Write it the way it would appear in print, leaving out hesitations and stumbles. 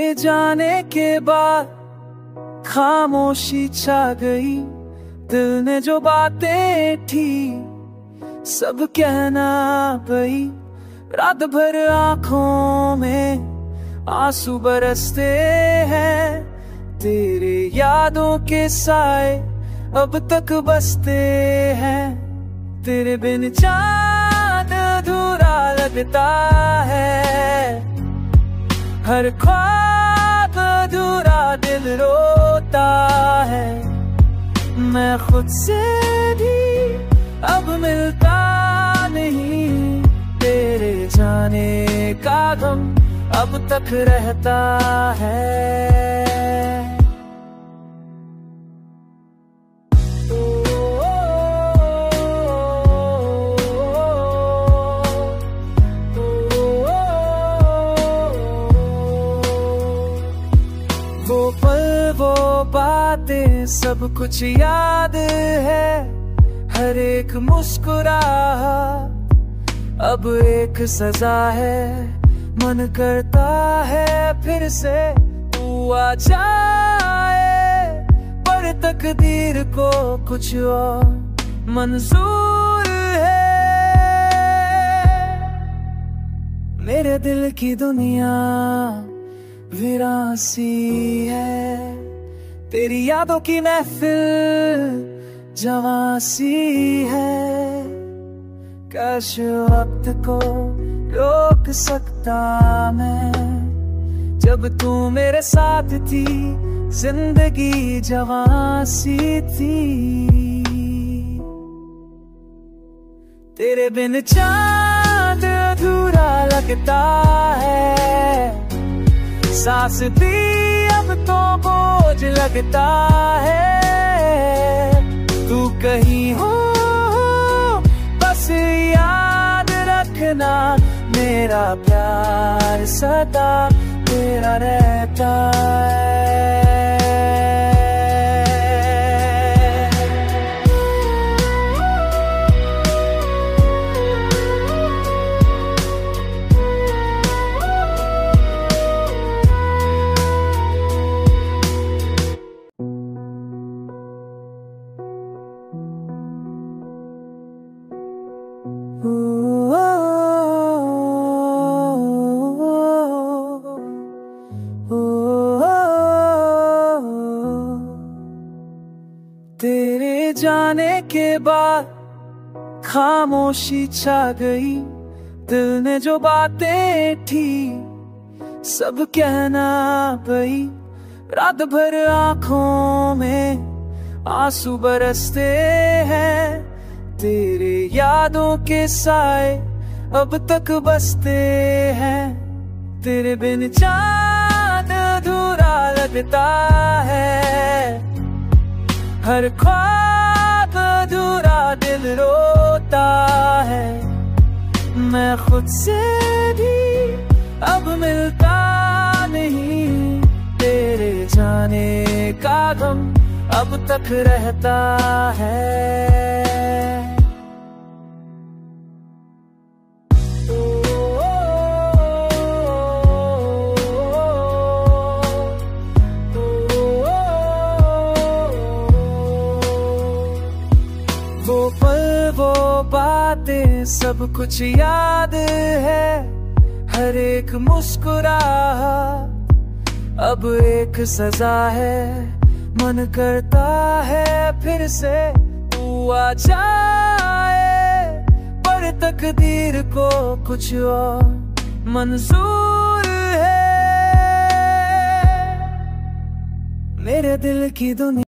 तेरे जाने के बाद खामोशी छा गई। दिल ने जो बातें थी सब कहना पई। रात भर आंखों में आंसू बरसते हैं। तेरे यादों के साए अब तक बसते हैं। तेरे बिन चांद अधूरा लगता है। हर ख्वाब अधूरा दिल रोता है। मैं खुद से भी अब मिलता नहीं। तेरे जाने का गम अब तक रहता है। वो पल वो बातें सब कुछ याद है। हर एक मुस्कुराहट अब एक सजा है। मन करता है फिर से तू आ जाए, पर तकदीर को कुछ और मंजूर है। मेरे दिल की दुनिया वीरान सी है। तेरी यादों की महफिल जवां सी है। काश वक्त को रोक सकता मैं। जब तू मेरे साथ थी जिंदगी जवां सी थी। तेरे बिन चांद अधूरा लगता है। सांस भी अब तो बोझ लगता है। तू कहीं हो बस याद रखना। मेरा प्यार सदा तेरा रहता है। तेरे जाने के बाद खामोशी छा गई। दिल ने जो बातें थी सब कहना पई। रात भर आंखों में आंसू बरसते हैं। तेरे यादों के साए अब तक बसते हैं। तेरे बिन चांद अधूरा लगता है। हर ख्वाब अधूरा दिल रोता है। मैं खुद से भी अब मिलता नहीं। तेरे जाने का गम अब तक रहता है। वो पल वो बातें सब कुछ याद है। हर एक मुस्कुराहट अब एक सजा है। मन करता है फिर से तू आ जाए, पर तकदीर को कुछ और मंजूर है। मेरे दिल की दुनिया